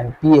MP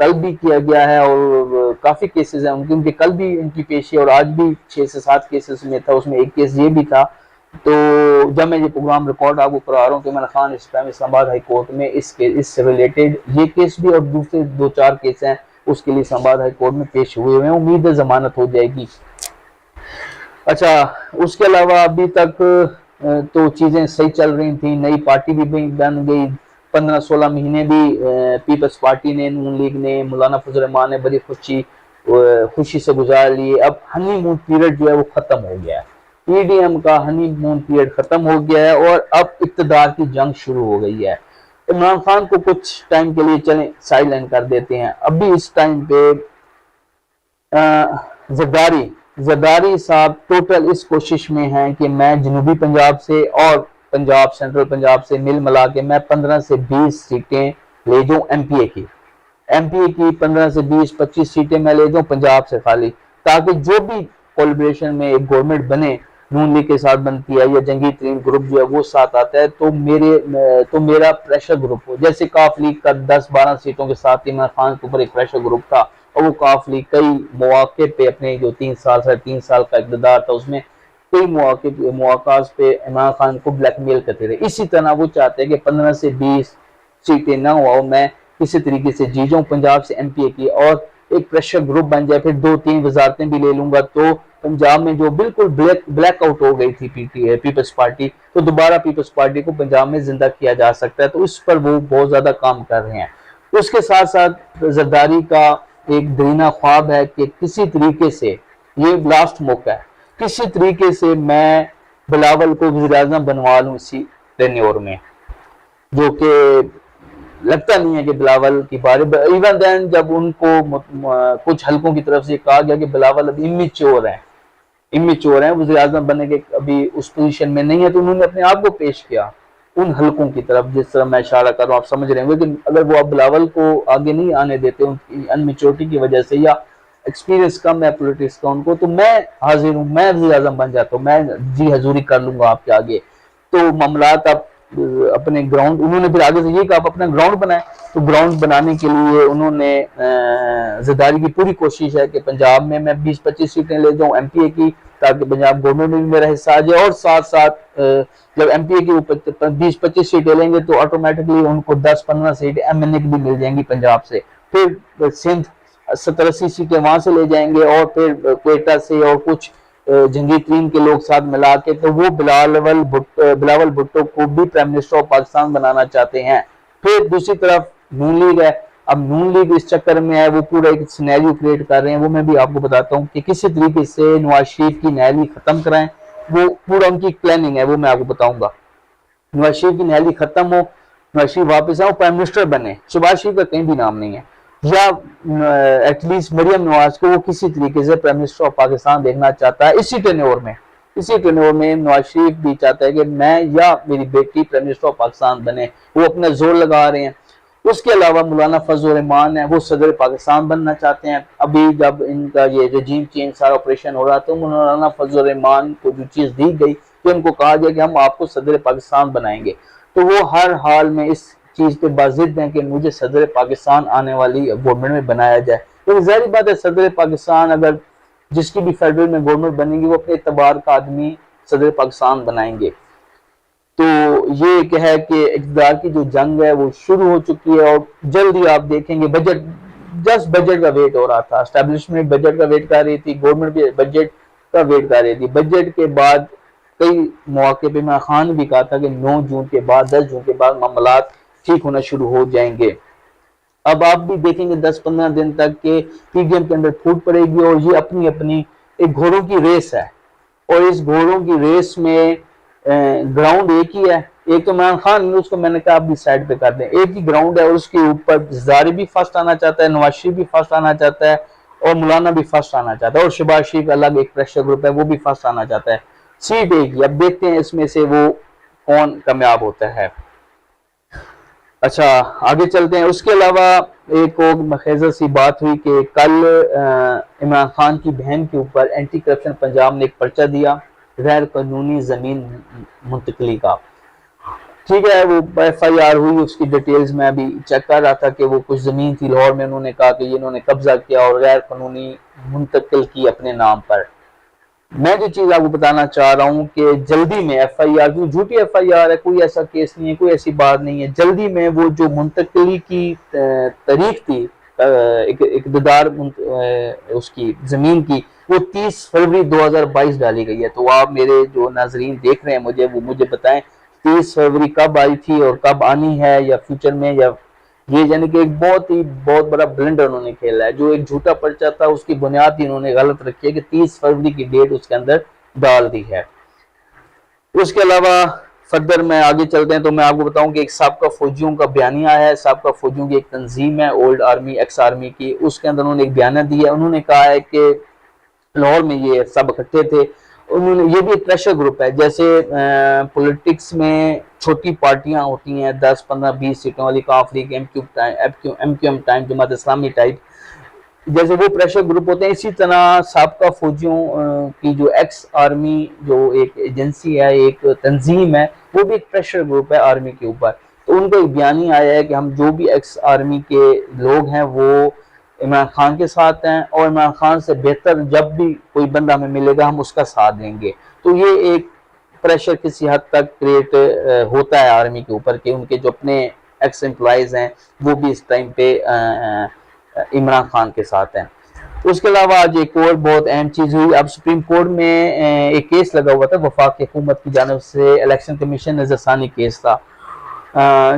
طلب بھی کیا گیا ہے اور کافی کیسز ہیں ان کے، کل بھی ان کی پیشی اور آج بھی 6 سے 7 کیسز میں تھا، اس میں ایک کیس یہ بھی تھا۔ تو جب میں یہ پروگرام ریکارڈ آپ کو کرا رہا ہوں کہ عمران خان اس ٹائم اسلام آباد ہائی کورٹ میں اس سے ریلیٹڈ یہ کیس بھی اور دوسرے 2-4 کیس ہیں اس کے لیے اسلام آباد ہائی کورٹ میں پیش ہوئے ہیں، امید ہے ضمانت ہو جائے گی۔ اچھا، اس کے علاوہ ابھی تک تو چیزیں صحیح چل رہی تھیں، نئی پارٹی بھی بن گئی، 15-16 مہینے بھی پیپلز پارٹی نے، نون لیگ نے، مولانا فضل الرحمان نے بڑی خوشی سے گزار لیے۔ اب ہنی مون پیریڈ جو ہے وہ ختم ہو گیا ہے، پی ڈی ایم کا ہنی مون پیریڈ ختم ہو گیا ہے اور اب اقتدار کی جنگ شروع ہو گئی ہے۔ عمران خان کو کچھ ٹائم کے لیے چلیں سائیڈ لائن کر دیتے ہیں، ابھی اس ٹائم پہ زرداری صاحب ٹوٹل اس کوشش میں ہیں کہ میں جنوبی پنجاب سے اور پنجاب سینٹرل پنجاب سے مل ملا کے میں 15 سے 20 سیٹیں لے جاؤں ایم پی اے کی 15 سے 20-25 سیٹیں میں لے جاؤں پنجاب سے خالی، تاکہ جو بھی کولیبریشن میں ایک گورنمنٹ بنے، نون لیگ کے ساتھ بنتی ہے یا جنگی ترین گروپ جو ہے وہ ساتھ آتا ہے تو میرا پریشر گروپ ہو، جیسے کاف لیگ کا 10-12 سیٹوں کے ساتھ عمران خان کے اوپر ایک پریشر گروپ تھا، اور وہ کاف لیگ کئی مواقع پہ اپنے جو 3 سال کا اقتدار تھا اس میں کئی مواقع پہ عمران خان کو بلیک میل کرتے رہے۔ اسی طرح وہ چاہتے ہیں کہ 15 سے 20 سیٹیں نہ ہو، میں کسی طریقے سے جی جاؤں پنجاب سے ایم پی اے کی اور ایک پریشر گروپ بن جائے، پھر 2-3 وزارتیں بھی لے لوں گا تو پنجاب میں جو بالکل بلیک آؤٹ ہو گئی تھی پیپلز پارٹی، تو دوبارہ پیپلز پارٹی کو پنجاب میں زندہ کیا جا سکتا ہے، تو اس پر وہ بہت زیادہ کام کر رہے ہیں۔ اس کے ساتھ ساتھ زرداری کا ایک درینہ خواب ہے کہ کسی طریقے سے، یہ لاسٹ موقع ہے، کسی طریقے سے میں بلاول کو وزیر اعظم بنوا لوں اسی ٹینیور میں، جو کہ لگتا نہیں ہے کہ بلاول کی بارے، ایون دین جب ان کو کچھ حلقوں کی طرف سے کہا گیا کہ بلاول ابھی امیچور ہیں، وزیر اعظم بننے کے ابھی اس پوزیشن میں نہیں ہے، تو انہوں نے اپنے آپ کو پیش کیا ان حلقوں کی طرف، جس طرح میں اشارہ کر رہا ہوں آپ سمجھ رہے ہیں، کہ اگر وہ اب بلاول کو آگے نہیں آنے دیتے ان کی انمیچورٹی کی وجہ سے یا ایکسپیرینس کم ہے پولیٹکس کا ان کو، تو میں حاضر ہوں، میں وزیر اعظم بن جاتا ہوں، میں جی حضوری کر لوں گا آپ کے آگے۔ تو معاملات اب اپنے گراؤنڈ، انہوں نے پھر آگے سے یہ کہا آپ اپنا گراؤنڈ بنائیں، تو گراؤنڈ بنانے کے لیے انہوں نے زرداری کی پوری کوشش ہے کہ پنجاب میں 20-25 سیٹیں لے جاؤں ایم پی اے کی، تاکہ پنجاب گورنمنٹ میں بھی میرا حصہ آ جائے، اور ساتھ ساتھ جب ایم پی اے کی 20-25 سیٹیں لیں گے تو آٹومیٹکلی ان کو 10-15 سیٹیں ایم این اے کی بھی مل جائیں گی پنجاب سے، پھر سندھ 70-80 سیٹیں وہاں سے لے جائیں گے، اور پھر کوئٹہ سے اور کچھ جنگی ترین کے لوگ ساتھ ملا کے، تو وہ بلاول بھٹو کو بھی پرائم منسٹر آف پاکستان بنانا چاہتے ہیں۔ پھر دوسری طرف نون لیگ ہے، اب نون لیگ اس چکر میں ہے، وہ پورا ایک سینیریو کریٹ کر رہے ہیں، وہ میں بھی آپ کو بتاتا ہوں کہ کسی طریقے سے نواز شریف کی نہالی ختم کرائیں، وہ پورا ان کی پلاننگ ہے، وہ میں آپ کو بتاؤں گا۔ نواز شریف کی نہالی ختم ہو، نواز شریف واپس آؤ، پرائم منسٹر بنے، شہباز شریف کا کہیں بھی نام نہیں ہے، یا ایٹ لیسٹ مریم نواز کو وہ کسی طریقے سے پرائم منسٹر آف پاکستان دیکھنا چاہتا ہے اسی ٹینور میں نواز شریف بھی چاہتا ہے کہ میں یا میری بیٹی پرائم منسٹر آف پاکستان بنے، وہ اپنا زور لگا رہے ہیں۔ اس کے علاوہ مولانا فضل الرحمان ہے، وہ صدر پاکستان بننا چاہتے ہیں۔ ابھی جب ان کا یہ رجیم چینج سارا آپریشن ہو رہا تو مولانا فضل الرحمان کو جو چیز دی گئی کہ ان کو کہا گیا کہ ہم آپ کو صدر پاکستان بنائیں گے، تو وہ ہر حال میں اس چیز پہ بازد ہیں کہ مجھے صدر پاکستان آنے والی گورنمنٹ میں بنایا جائے۔ تو ظاہری بات ہے صدر پاکستان اگر جس کی بھی فیڈرل میں گورنمنٹ بنے گی وہ اپنے اعتبار کا آدمی صدر پاکستان بنائیں گے۔ تو یہ ایک ہے کہ اقتدار کی جو جنگ ہے وہ شروع ہو چکی ہے، اور جلدی آپ دیکھیں گے بجٹ کا ویٹ ہو رہا تھا، اسٹیبلشمنٹ بجٹ کا ویٹ کر رہی تھی، گورنمنٹ بھی بجٹ کا ویٹ کر رہی تھی۔ بجٹ کے بعد کئی مواقع پہ عمران خان نے بھی کہا تھا کہ 9 جون کے بعد 10 جون کے بعد معاملات ٹھیک ہونا شروع ہو جائیں گے۔ اب آپ بھی دیکھیں گے 10-15 دن تک کہ پی ڈی ایم کے اندر پھوٹ پڑے گی، اور یہ اپنی ایک گھوڑوں کی ریس ہے، اور اس گھوڑوں کی ریس میں گراؤنڈ ایک ہی ہے، ایک تو عمران خان، اس کو میں نے کہا آپ بھی سائڈ پہ کر دیں، ایک ہی گراؤنڈ ہے، اور اس کے اوپر زرداری بھی فرسٹ آنا چاہتا ہے، نواز شریف بھی فرسٹ آنا چاہتا ہے، اور مولانا بھی فرسٹ آنا چاہتا ہے، اور شہباز شریف الگ ایک پریشر گروپ ہے وہ بھی فرسٹ آنا چاہتا ہے۔ سیٹ ایک ہی، اب دیکھتے ہیں اس میں سے وہ کون کامیاب ہوتا ہے۔ اچھا آگے چلتے ہیں۔ اس کے علاوہ ایک اور مخیزر سی بات ہوئی کہ کل عمران خان کی بہن کے اوپر اینٹی کرپشن پنجاب نے ایک پرچہ دیا غیر قانونی زمین منتقلی کا۔ ٹھیک ہے، وہ ایف آئی آر ہوئی، اس کی ڈیٹیلز میں ابھی چیک کر رہا تھا کہ وہ کچھ زمین تھی لاہور میں، انہوں نے کہا کہ انہوں نے قبضہ کیا اور غیر قانونی منتقل کی اپنے نام پر۔ میں جو چیز آپ کو بتانا چاہ رہا ہوں کہ جلدی میں ایف آئی آر، جو جھوٹی ایف آئی آر ہے، کوئی ایسا کیس نہیں ہے، کوئی ایسی بات نہیں ہے، جلدی میں وہ جو منتقلی کی تاریخ تھی اقتدار اس کی زمین کی، وہ 30 فروری 2022 ڈالی گئی ہے۔ تو آپ میرے جو ناظرین دیکھ رہے ہیں مجھے، وہ مجھے بتائیں 30 فروری کب آئی تھی اور کب آنی ہے، یا فیوچر میں، یا یہ یعنی کہ ایک بہت بڑا بلنڈر انہوں نے کھیلا ہے۔ جو ایک جھوٹا پرچہ تھا اس کی بنیاد ہی انہوں نے غلط رکھی ہے کہ 30 فروری کی ڈیٹ اس کے اندر ڈال دی ہے۔ اس کے علاوہ فردر میں آگے چلتے ہیں تو میں آپ کو بتاؤں کہ ایک سابقہ فوجیوں کا بیانیہ ہے، سابقہ فوجیوں کی ایک تنظیم ہے اولڈ آرمی ایکس آرمی کی، اس کے اندر انہوں نے ایک بیانیہ دیا ہے۔ انہوں نے کہا ہے کہ لاہور میں یہ سب اکٹھے تھے، انہوں نے، یہ بھی ایک پریشر گروپ ہے، جیسے پولیٹکس میں چھوٹی پارٹیاں ہوتی ہیں 10 15 20 سیٹوں والی، کانف league, M Q M time, Jamaat Islami type, جیسے وہ پریشر گروپ ہوتے ہیں، اسی طرح سابقہ فوجیوں کی جو ایکس آرمی جو ایک ایجنسی ہے، ایک تنظیم ہے، وہ بھی ایک پریشر گروپ ہے آرمی کے اوپر۔ تو ان کا ایک بیانیہ آیا ہے کہ ہم جو بھی ایکس آرمی کے لوگ ہیں وہ عمران خان کے ساتھ ہیں، اور عمران خان سے بہتر جب بھی کوئی بندہ ہمیں ملے گا ہم اس کا ساتھ دیں گے۔ تو یہ ایک پریشر کسی حد تک کریٹ ہوتا ہے آرمی کے اوپر کہ ان کے جو اپنے ایکس امپلائیز ہیں وہ بھی اس ٹائم پہ عمران خان کے ساتھ ہیں۔ اس کے علاوہ آج ایک اور بہت اہم چیز ہوئی، اب سپریم کورٹ میں ایک کیس لگا ہوا تھا وفاق حکومت کی جانب سے، الیکشن کمیشن نظر ثانی کیس تھا۔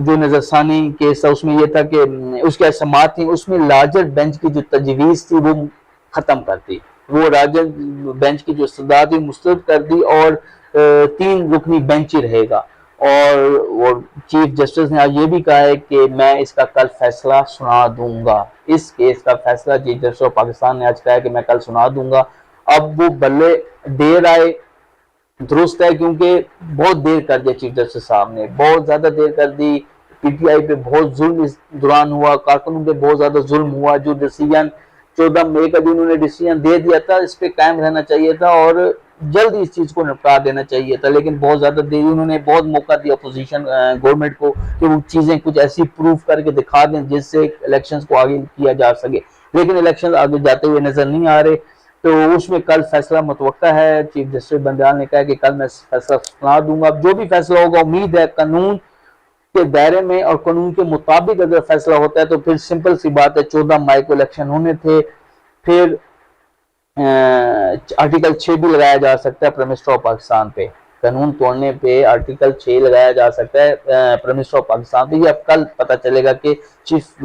جو نظر ثانی کیس تھا اس میں یہ تھا کہ اس کی سماعت تھی، اس میں لارجر بینچ کی جو تجویز تھی وہ ختم کر دی، وہ لارجر بینچ کی جو استدعا تھی مسترد کر دی، اور 3 رکنی بینچ ہی رہے گا۔ اور چیف جسٹس نے آج یہ بھی کہا ہے کہ میں اس کا کل فیصلہ سنا دوں گا، اس کیس کا فیصلہ چیف جسٹس آف پاکستان نے آج کہا ہے کہ میں کل سنا دوں گا۔ اب وہ بلے دیر آئے درست ہے، کیونکہ بہت دیر کر دیا چیف جسٹس صاحب نے، بہت زیادہ دیر کر دی، پی ٹی آئی پہ بہت ظلم اس دوران ہوا، کارکنوں پہ بہت زیادہ ظلم ہوا۔ جو ڈیسیجن 14 مئی کا جو انہوں نے ڈیسیجن دے دیا تھا اس پہ قائم رہنا چاہیے تھا اور جلد اس چیز کو نپٹا دینا چاہیے تھا، لیکن بہت زیادہ دیری، انہوں نے بہت موقع دیا اپوزیشن گورنمنٹ کو کہ وہ چیزیں کچھ ایسی پروف کر کے دکھا دیں جس سے الیکشنز کو آگے کیا جا سکے، لیکن الیکشنز آگے جاتے ہوئے نظر نہیں آ رہے۔ تو اس میں کل فیصلہ متوقع ہے، چیف جسٹس بندیال نے کہا کہ کل میں فیصلہ سنا دوں گا۔ جو بھی فیصلہ ہوگا امید ہے قانون کے دائرے میں اور قانون کے مطابق اگر فیصلہ ہوتا ہے تو پھر سمپل سی بات ہے، 14 مئی کو الیکشن ہونے تھے، پھر آرٹیکل 6 بھی لگایا جا سکتا ہے پرائم منسٹر آف پاکستان پہ، قانون توڑنے پہ آرٹیکل 6 لگایا جا سکتا ہے پرائم منسٹر آف پاکستان پہ۔ یہ اب کل پتہ چلے گا کہ چیف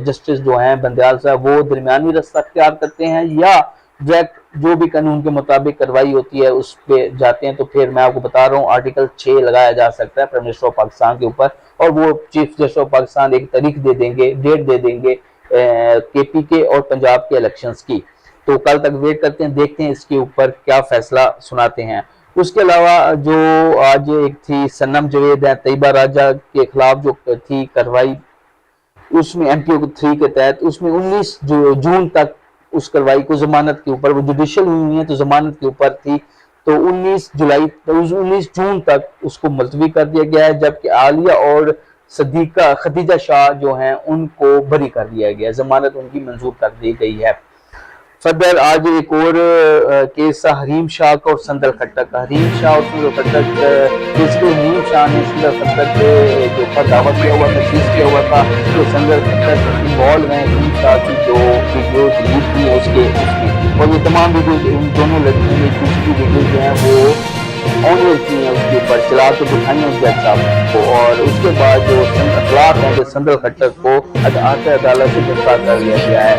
جسٹس جو ہیں بندیال صاحب وہ درمیانی رستہ اختیار کرتے ہیں یا ڈائریکٹ جو بھی قانون کے مطابق کارروائی ہوتی ہے اس پہ جاتے ہیں۔ تو پھر میں آپ کو بتا رہا ہوں آرٹیکل 6 لگایا جا سکتا ہے پرائم منسٹر آف پاکستان کے اوپر، اور وہ چیف جسٹس آف پاکستان ایک تاریخ دے دیں گے، ڈیٹ دے دیں گے کے پی کے اور پنجاب کے الیکشنز کی۔ تو کل تک ویٹ کرتے ہیں، دیکھتے ہیں اس کے اوپر کیا فیصلہ سناتے ہیں۔ اس کے علاوہ جو آج ایک تھی سنم جاوید ہے، طیبہ راجہ کے خلاف جو تھی کارروائی، اس میں ایم پی او 3 کے تحت اس میں 19 جون تک اس کارروائی کو ضمانت کے اوپر، وہ جوڈیشل ہوئی ہیں تو ضمانت کے اوپر تھی، تو 19 جون تک اس کو ملتوی کر دیا گیا ہے، جبکہ عالیہ اور صدیقہ خدیجہ شاہ جو ہیں ان کو بری کر دیا گیا ہے، ضمانت ان کی منظور کر دی گئی ہے۔ فردر آج ایک اور کیس حریم شاہ کا اور سندر خٹک کا۔ حریم شاہ اور سندر خٹک، بیسیکلی حریم شاہ نے سندر خٹک کے اوپر دعویٰ کیا ہوا تھا، چیز کیا ہوا تھا کہ سندر خٹک انوالو ہیں حریم شاہ کی جو ویڈیوز لیک ہوئی ہیں اس میں، اور یہ تمام ویڈیوز ان دونوں لڑکیوں نے دوسری ویڈیوز جو ہیں وہ آنر کی ہیں، اس کے اوپر چلا کے دکھائی ہیں جج صاحب کو، اور اس کے بعد جو اخلاق ہیں کہ سندر خٹک کو عدالت سے گرفتار کر لیا گیا ہے۔